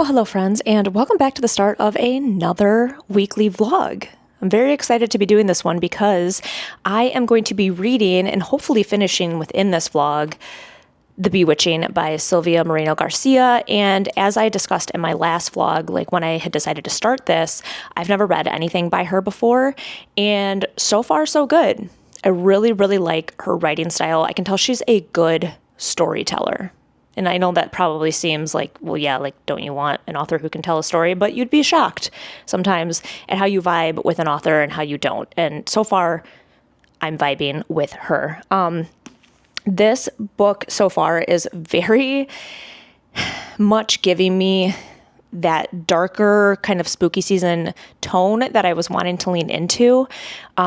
Well, hello friends, and welcome back to the start of another weekly vlog. I'm very excited to be doing this one because I am going to be reading and hopefully finishing within this vlog The Bewitching by Silvia Moreno Garcia. And as I discussed in my last vlog, like when I had decided to start this, I've never read anything by her before, and so far so good. I really like her writing style. I can tell she's a good storyteller. And I know that probably seems like, well, yeah, like, don't you want an author who can tell a story? But you'd be shocked sometimes at how you vibe with an author and how you don't. And so far, I'm vibing with her. This book so far is very much giving me that darker kind of spooky season tone that I was wanting to lean into.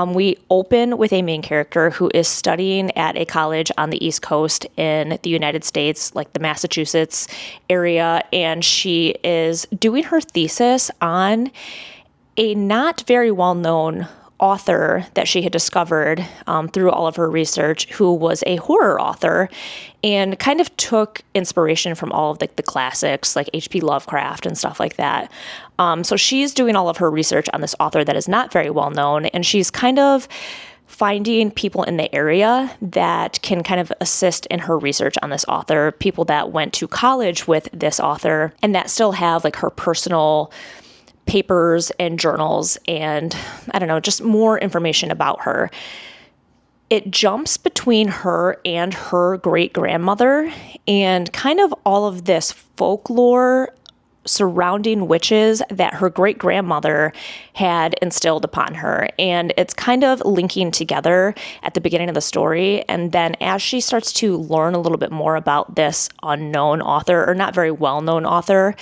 We open with a main character who is studying at a college on the East Coast in the United States, like the Massachusetts area, and she is doing her thesis on a not very well-known author that she had discovered through all of her research, who was a horror author and kind of took inspiration from all of the classics like H.P. Lovecraft and stuff like that. So she's doing all of her research on this author that is not very well known, and she's kind of finding people in the area that can kind of assist in her research on this author, people that went to college with this author and that still have like her personal papers and journals and, I don't know, just more information about her. It jumps between her and her great-grandmother and kind of all of this folklore surrounding witches that her great-grandmother had instilled upon her. And it's kind of linking together at the beginning of the story. And then as she starts to learn a little bit more about this unknown author, or not very well-known author,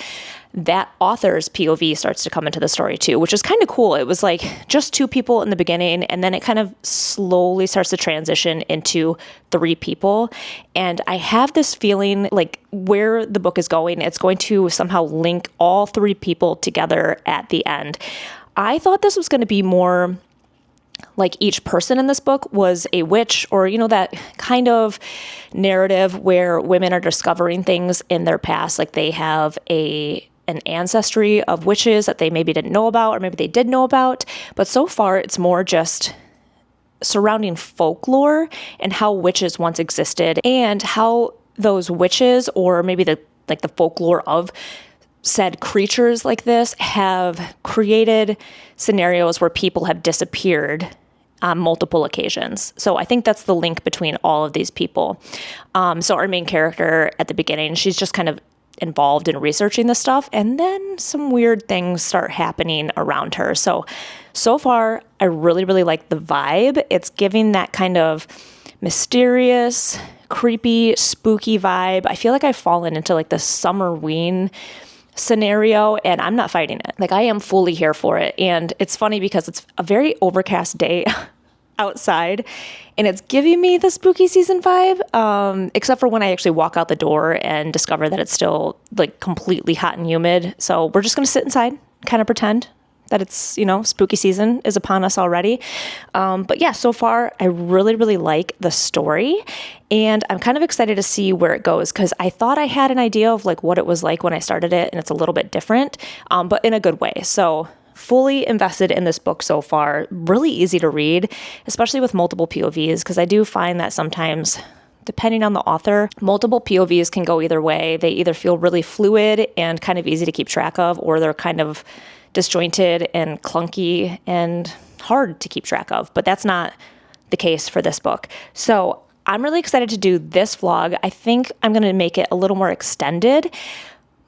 that author's POV starts to come into the story too, which is kind of cool. It was like just two people in the beginning, and then it kind of slowly starts to transition into three people. And I have this feeling like where the book is going, it's going to somehow link all three people together at the end. I thought this was going to be more like each person in this book was a witch, or, you know, that kind of narrative where women are discovering things in their past, like they have an ancestry of witches that they maybe didn't know about, or maybe they did know about. But so far, it's more just surrounding folklore and how witches once existed and how those witches, or maybe the folklore of said creatures like this, have created scenarios where people have disappeared on multiple occasions. So I think that's the link between all of these people. So our main character at the beginning, she's just kind of involved in researching this stuff, and then some weird things start happening around her. So far, I really like the vibe. It's giving that kind of mysterious, creepy, spooky vibe. I feel like I've fallen into like the Summerween scenario, and I'm not fighting it. Like, I am fully here for it. And it's funny because it's a very overcast day outside, and it's giving me the spooky season vibe, except for when I actually walk out the door and discover that it's still like completely hot and humid. So we're just going to sit inside, kind of pretend that it's, you know, spooky season is upon us already. But yeah, so far I really like the story, and I'm kind of excited to see where it goes, because I thought I had an idea of like what it was like when I started it, and it's a little bit different, but in a good way. So fully invested in this book so far. Really easy to read, especially with multiple POVs, because I do find that sometimes, depending on the author, multiple POVs can go either way. They either feel really fluid and kind of easy to keep track of, or they're kind of disjointed and clunky and hard to keep track of. But that's not the case for this book. So I'm really excited to do this vlog. I think I'm going to make it a little more extended,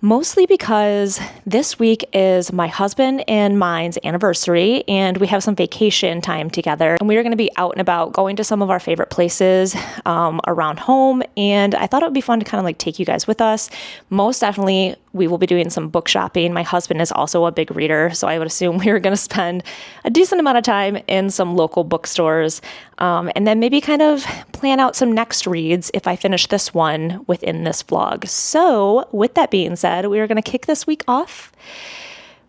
mostly because this week is my husband and mine's anniversary, and we have some vacation time together, and we are going to be out and about going to some of our favorite places around home. And I thought it would be fun to kind of like take you guys with us. Most definitely, we will be doing some book shopping. My husband is also a big reader, so I would assume we are going to spend a decent amount of time in some local bookstores, and then maybe kind of plan out some next reads if I finish this one within this vlog. So with that being said, we are going to kick this week off,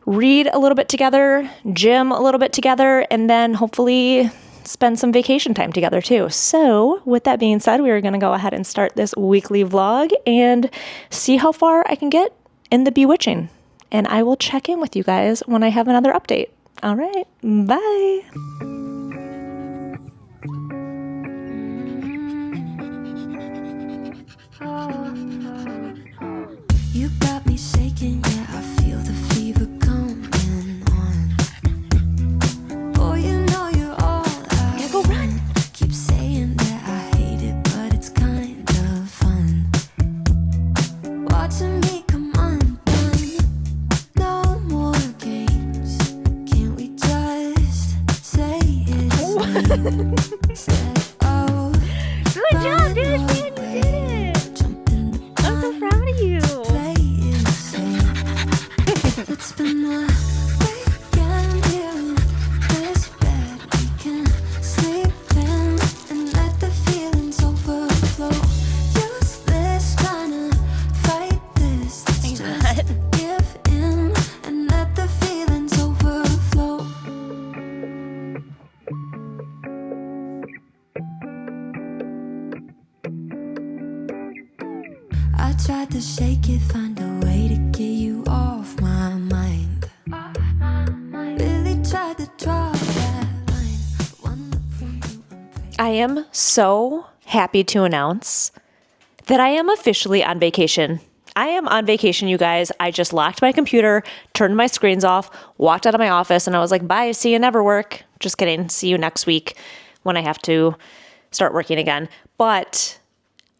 read a little bit together, gym a little bit together, and then hopefully spend some vacation time together too. So with that being said, we are going to go ahead and start this weekly vlog and see how far I can get in The Bewitching. and I will check in with you guys when I have another update. All right, bye. You got me shaking, yeah, I feel the fever coming on. Boy, you know you're all I Yeah, go run. keep saying that I hate it, but it's kind of fun. Watching me come undone. No more games. Can't we just say it's me instead of Good job, dude. You did it. jump in the I'm so proud of you. play it safe. It's been a weekend here in this bed. We can sleep in and let the feelings overflow. Useless trying to fight this. Let's just give in and let the feelings overflow. I tried to shake it, find a way to get you off my mind. Really tried to draw that line, but one look from you, I'm afraid. I am so happy to announce that I am officially on vacation. I am on vacation, you guys. I just locked my computer, turned my screens off, walked out of my office, and I was like, bye, see you never work. Just kidding. See you next week when I have to start working again. But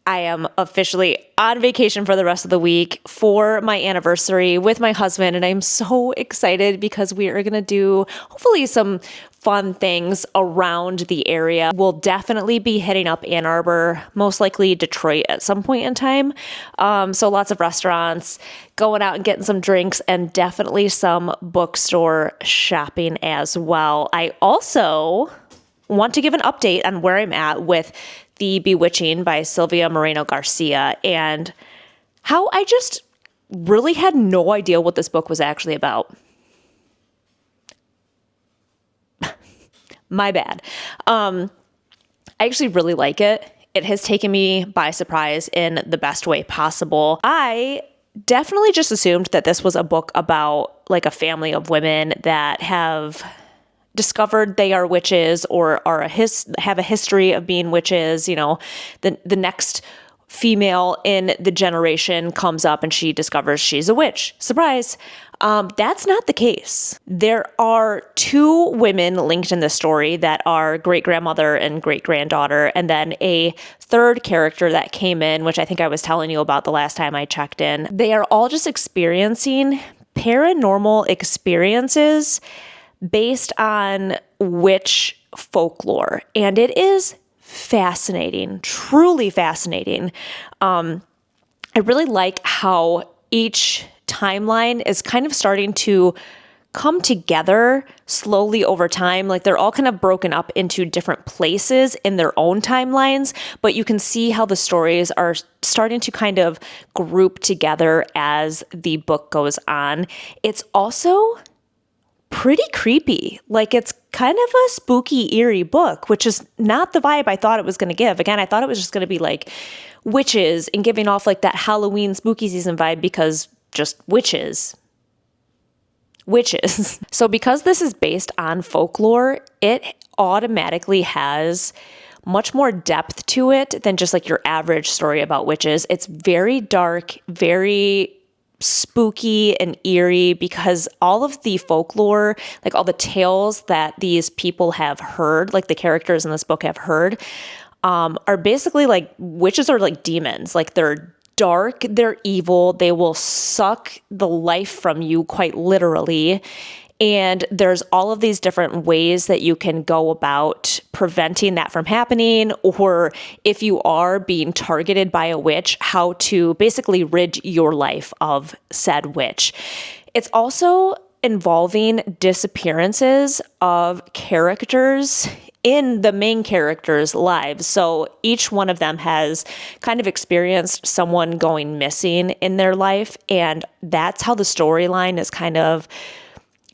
I am officially on vacation for the rest of the week for my anniversary with my husband. And I'm so excited because we are going to do hopefully some fun things around the area. We'll definitely be hitting up Ann Arbor, most likely Detroit at some point in time. So lots of restaurants, going out and getting some drinks, and definitely some bookstore shopping as well. I also want to give an update on where I'm at with the Bewitching by Sylvia Moreno Garcia and how I just really had no idea what this book was actually about. My bad. I actually really like it. It has taken me by surprise in the best way possible. I definitely just assumed that this was a book about like a family of women that have discovered they are witches or are have a history of being witches. You know, the next female in the generation comes up and she discovers she's a witch. Surprise. That's not the case. There are two women linked in this story that are great-grandmother and great-granddaughter, and then a third character that came in, which I think I was telling you about the last time I checked in. They are all just experiencing paranormal experiences based on witch folklore. And it is fascinating, truly fascinating. I really like how each timeline is kind of starting to come together slowly over time. Like they're all kind of broken up into different places in their own timelines, but you can see how the stories are starting to kind of group together as the book goes on. It's also pretty creepy. Like it's kind of a spooky, eerie book, which is not the vibe I thought it was going to give. Again, I thought it was just going to be like witches and giving off like that Halloween spooky season vibe because just witches. So because this is based on folklore, it automatically has much more depth to it than just like your average story about witches. It's very dark, very spooky and eerie because all of the folklore, like all the tales that these people have heard, like the characters in this book have heard, are basically like witches are like demons. Like they're dark, they're evil, they will suck the life from you quite literally. And there's all of these different ways that you can go about preventing that from happening, or if you are being targeted by a witch, how to basically rid your life of said witch. It's also involving disappearances of characters in the main characters' lives. So each one of them has kind of experienced someone going missing in their life, and that's how the storyline is kind of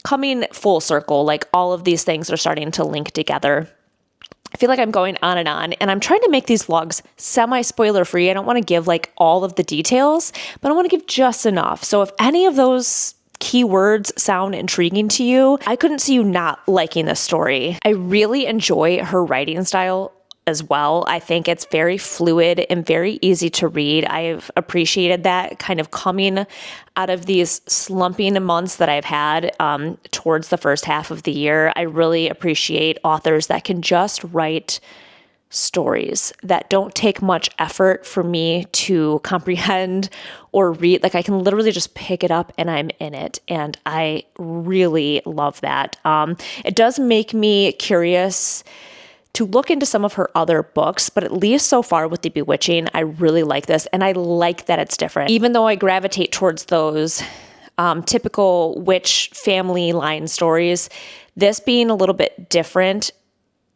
coming full circle. Like all of these things are starting to link together. I feel like I'm going on, and I'm trying to make these vlogs semi-spoiler free. I don't want to give like all of the details, but I want to give just enough. So if any of those keywords sound intriguing to you, I couldn't see you not liking this story. I really enjoy her writing style as well. I think it's very fluid and very easy to read. I've appreciated that kind of coming out of these slumping months that I've had towards the first half of the year. I really appreciate authors that can just write stories that don't take much effort for me to comprehend or read. Like I can literally just pick it up and I'm in it. And I really love that. It does make me curious to look into some of her other books, but at least so far with the Bewitching, I really like this, and I like that it's different. Even though I gravitate towards those typical witch family line stories, this being a little bit different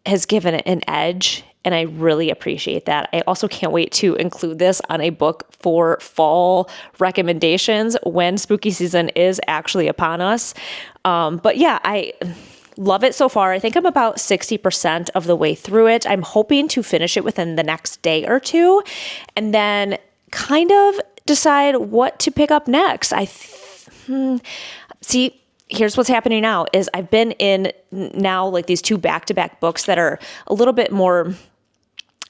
has given it an edge, and I really appreciate that. I also can't wait to include this on a book for fall recommendations when spooky season is actually upon us. But yeah, I love it so far. I think I'm about 60% of the way through it. I'm hoping to finish it within the next day or two and then kind of decide what to pick up next. See, here's what's happening now is I've been in now like these two back-to-back books that are a little bit more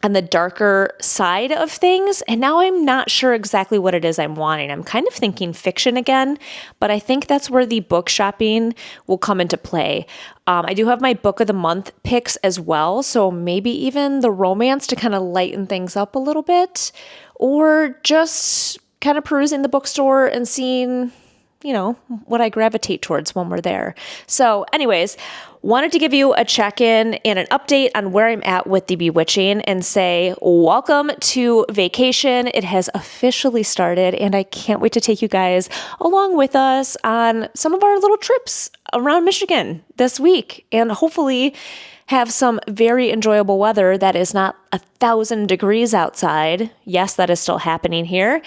on the darker side of things. And now I'm not sure exactly what it is I'm wanting. I'm kind of thinking fiction again, but I think that's where the book shopping will come into play. I do have my book of the month picks as well. So maybe even the romance to kind of lighten things up a little bit, or just kind of perusing the bookstore and seeing, you know, what I gravitate towards when we're there. So anyways, wanted to give you a check-in and an update on where I'm at with the Bewitching and say, welcome to vacation. It has officially started, and I can't wait to take you guys along with us on some of our little trips around Michigan this week, and hopefully have some very enjoyable weather that is not 1,000 degrees outside. Yes, that is still happening here.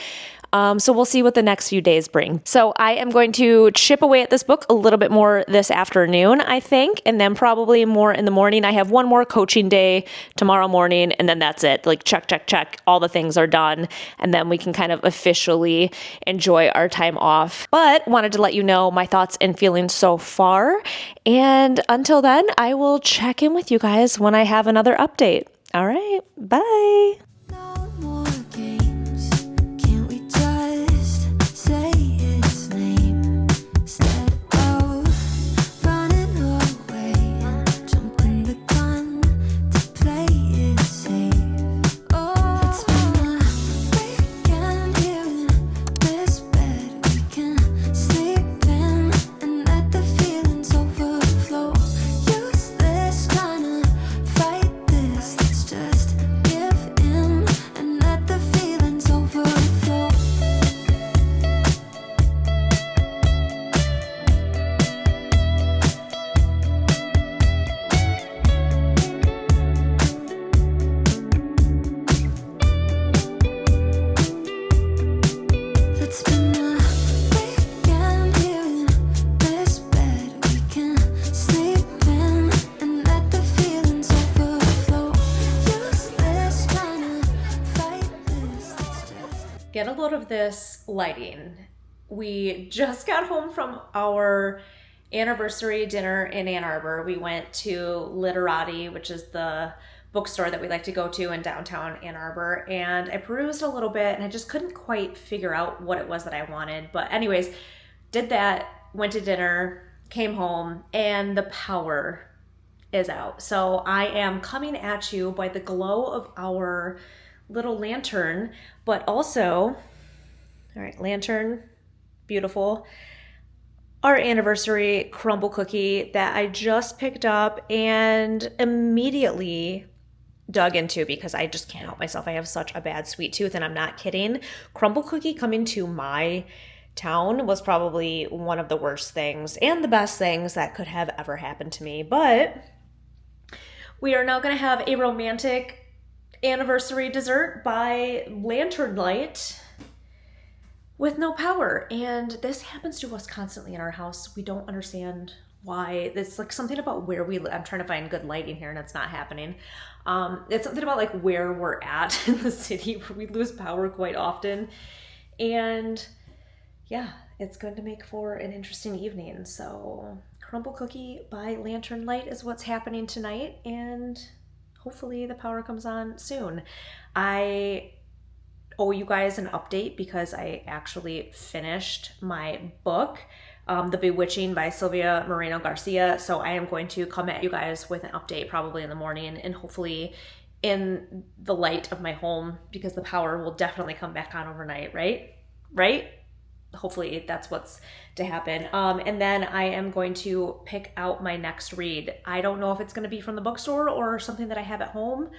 So we'll see what the next few days bring. So I am going to chip away at this book a little bit more this afternoon, I think, and then probably more in the morning. I have one more coaching day tomorrow morning, and then that's it. Like check, check, check. All the things are done, and then we can kind of officially enjoy our time off. But wanted to let you know my thoughts and feelings so far. And until then, I will check in with you guys when I have another update. All right, bye. No more games. Can't we just say its name instead of running away and jumping the gun to play it safe? Oh, it's been a weekend here in this bed. We can sleep in and let the feelings overflow. Useless trying to fight this. Let's just give in and let the feelings overflow. It's been a weekend here in this bed. We can sleep in and let the feelings overflow. Useless trying to fight this. Let's just Get a load of this lighting. We just got home from our anniversary dinner in Ann Arbor. We went to Literati, which is the bookstore that we like to go to in downtown Ann Arbor, and I perused a little bit and I just couldn't quite figure out what it was that I wanted. But anyways, did that, went to dinner, came home, and the power is out. So I am coming at you by the glow of our little lantern, but also, all right, lantern, beautiful. Our anniversary crumble cookie that I just picked up and immediately dug into because I just can't help myself. I have such a bad sweet tooth, and I'm not kidding. Crumble cookie coming to my town was probably one of the worst things and the best things that could have ever happened to me. But we are now going to have a romantic anniversary dessert by lantern light with no power. And this happens to us constantly in our house. We don't understand why. It's like something about where we live. I'm trying to find good lighting here and it's not happening. It's something about like where we're at in the city where we lose power quite often. And yeah, it's going to make for an interesting evening. So, crumble cookie by lantern light is what's happening tonight, and hopefully the power comes on soon. I owe you guys an update because I actually finished my book, The Bewitching by Sylvia Moreno Garcia. So I am going to come at you guys with an update probably in the morning, and hopefully in the light of my home, because the power will definitely come back on overnight, right? Right? Hopefully that's what's to happen. And then I am going to pick out my next read. I don't know if it's going to be from the bookstore or something that I have at home.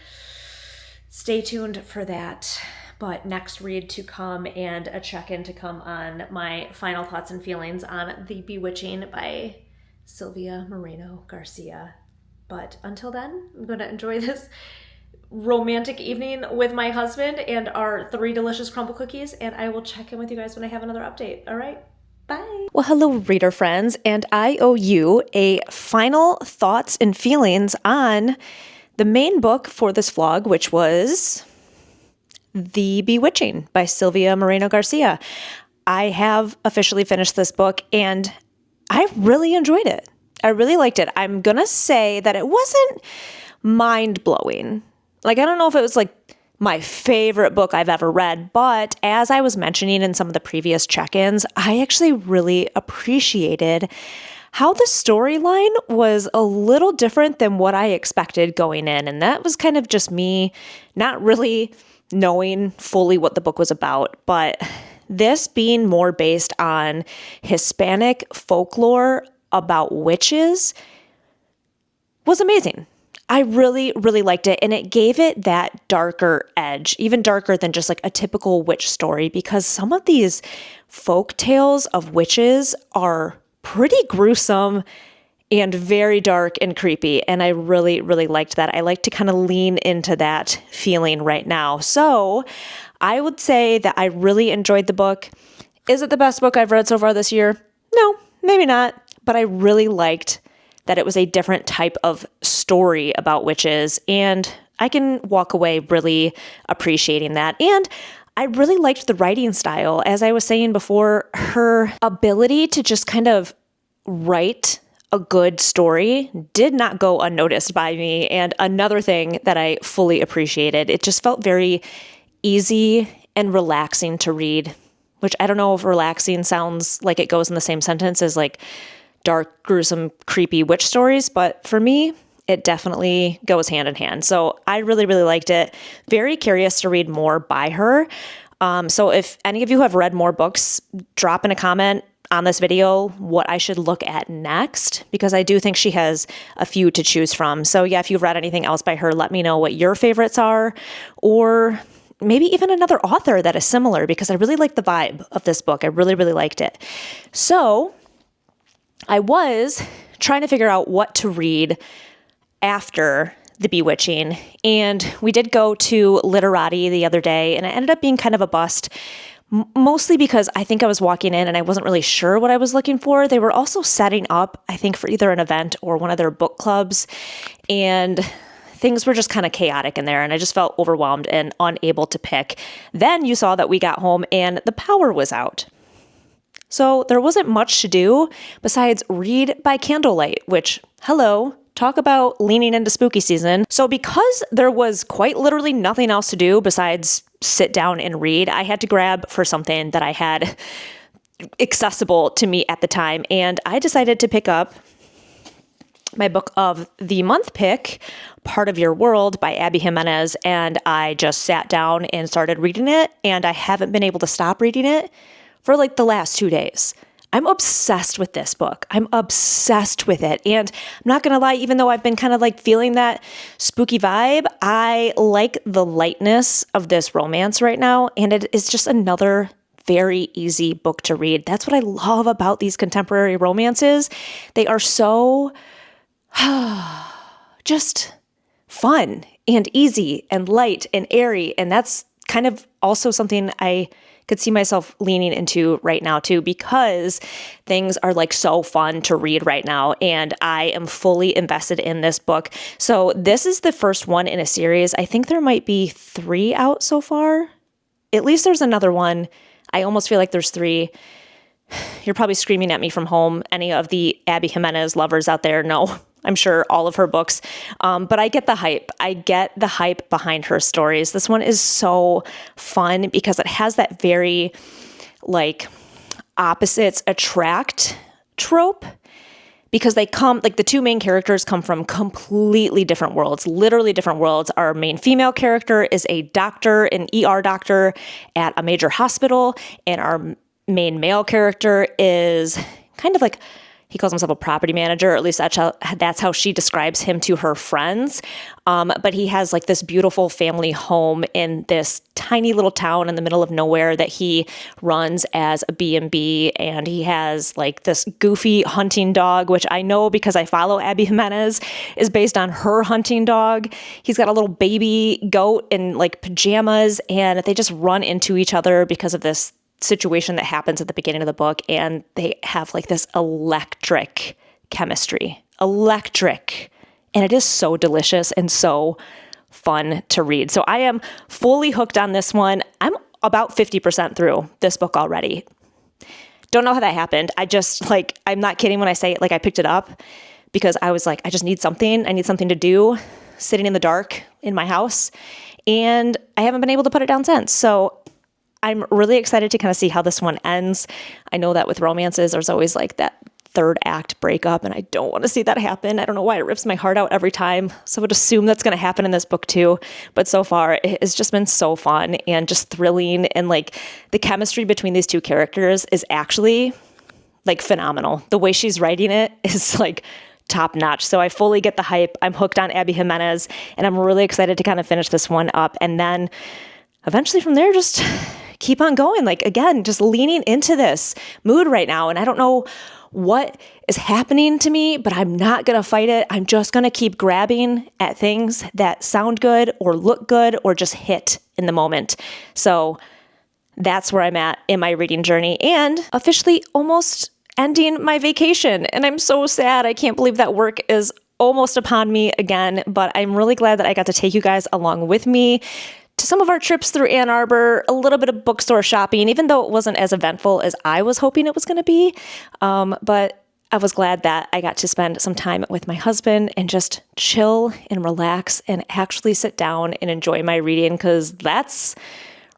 Stay tuned for that. But next read to come and a check-in to come on my final thoughts and feelings on The Bewitching by Sylvia Moreno Garcia. But until then, I'm going to enjoy this romantic evening with my husband and our 3 delicious crumble cookies, and I will check in with you guys when I have another update. All right? Bye. Well, hello, reader friends, and I owe you a final thoughts and feelings on the main book for this vlog, which was The Bewitching by Sylvia Moreno Garcia. I have officially finished this book, and I really enjoyed it. I really liked it. I'm going to say that it wasn't mind-blowing. Like, I don't know if it was like my favorite book I've ever read, but as I was mentioning in some of the previous check-ins, I actually really appreciated how the storyline was a little different than what I expected going in. And that was kind of just me not really knowing fully what the book was about, but this being more based on Hispanic folklore about witches was amazing. I really, really liked it, and it gave it that darker edge, even darker than just like a typical witch story, because some of these folk tales of witches are pretty gruesome and very dark and creepy, and I really, really liked that. I like to kind of lean into that feeling right now. So I would say that I really enjoyed the book. Is it the best book I've read so far this year? No, maybe not, but I really liked that it was a different type of story about witches, and I can walk away really appreciating that. And I really liked the writing style. As I was saying before, her ability to just kind of write a good story did not go unnoticed by me. And another thing that I fully appreciated, it just felt very easy and relaxing to read, which I don't know if relaxing sounds like it goes in the same sentence as like dark, gruesome, creepy witch stories, but for me, it definitely goes hand in hand. So I really, really liked it. Very curious to read more by her. So if any of you have read more books, drop in a comment on this video what I should look at next, because I do think she has a few to choose from. So yeah, if you've read anything else by her, let me know what your favorites are, or maybe even another author that is similar, because I really like the vibe of this book. I really, really liked it. So I was trying to figure out what to read after The Bewitching, and we did go to Literati the other day, and it ended up being kind of a bust, mostly because I think I was walking in and I wasn't really sure what I was looking for. They were also setting up, I think, for either an event or one of their book clubs, and things were just kind of chaotic in there, and I just felt overwhelmed and unable to pick. Then you saw that we got home and the power was out. So there wasn't much to do besides read by candlelight, which, hello, talk about leaning into spooky season. So because there was quite literally nothing else to do besides sit down and read, I had to grab for something that I had accessible to me at the time. And I decided to pick up my book of the month pick, Part of Your World by Abby Jimenez. And I just sat down and started reading it. And I haven't been able to stop reading it for like the last 2 days. I'm obsessed with this book. I'm obsessed with it. And I'm not going to lie, even though I've been kind of like feeling that spooky vibe, I like the lightness of this romance right now. And it is just another very easy book to read. That's what I love about these contemporary romances. They are so just fun and easy and light and airy. And that's kind of also something I could see myself leaning into right now too, because things are like so fun to read right now, and I am fully invested in this book. So this is the first one in a series. I think there might be 3 out so far. At least there's another one. I almost feel like there's 3. You're probably screaming at me from home. Any of the Abby Jimenez lovers out there know, I'm sure, all of her books. But I get the hype. I get the hype behind her stories. This one is so fun because it has that very like opposites attract trope, because they come, like the two main characters come from completely different worlds, literally different worlds. Our main female character is a doctor, an ER doctor at a major hospital, and our main male character is kind of like, he calls himself a property manager, or at least that's how she describes him to her friends. But he has like this beautiful family home in this tiny little town in the middle of nowhere that he runs as a B&B. And he has like this goofy hunting dog, which I know because I follow Abby Jimenez, is based on her hunting dog. He's got a little baby goat in like pajamas, and they just run into each other because of this situation that happens at the beginning of the book, and they have like this electric chemistry. Electric. And it is so delicious and so fun to read. So I am fully hooked on this one. I'm about 50% through this book already. Don't know how that happened. I'm not kidding when I say it, like I picked it up because I was like, I just need something. I need something to do sitting in the dark in my house. And I haven't been able to put it down since. So I'm really excited to kind of see how this one ends. I know that with romances, there's always like that third act breakup, and I don't want to see that happen. I don't know why it rips my heart out every time. So I would assume that's going to happen in this book too. But so far, it has just been so fun and just thrilling. And like the chemistry between these two characters is actually like phenomenal. The way she's writing it is like top notch. So I fully get the hype. I'm hooked on Abby Jimenez, and I'm really excited to kind of finish this one up. And then eventually from there, just keep on going. Like, again, just leaning into this mood right now. And I don't know what is happening to me, but I'm not going to fight it. I'm just going to keep grabbing at things that sound good or look good or just hit in the moment. So that's where I'm at in my reading journey, and officially almost ending my vacation. And I'm so sad. I can't believe that work is almost upon me again, but I'm really glad that I got to take you guys along with me to some of our trips through Ann Arbor, a little bit of bookstore shopping, even though it wasn't as eventful as I was hoping it was going to be. But I was glad that I got to spend some time with my husband and just chill and relax and actually sit down and enjoy my reading, because that's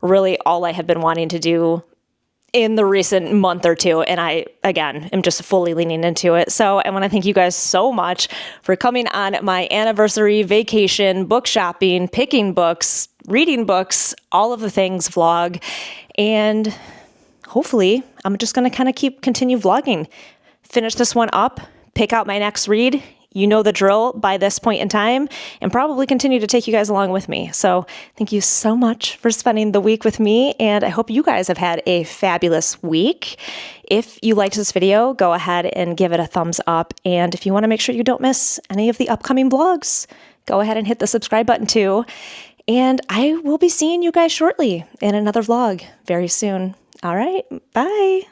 really all I have been wanting to do in the recent month or two. And I, again, am just fully leaning into it. So I want to thank you guys so much for coming on my anniversary vacation, book shopping, picking books, reading books, all of the things vlog. And hopefully I'm just going to kind of continue vlogging, finish this one up, pick out my next read. You know the drill by this point in time, and probably continue to take you guys along with me. So thank you so much for spending the week with me, and I hope you guys have had a fabulous week. If you liked this video, go ahead and give it a thumbs up. And if you want to make sure you don't miss any of the upcoming vlogs, go ahead and hit the subscribe button too. And I will be seeing you guys shortly in another vlog very soon. All right, bye.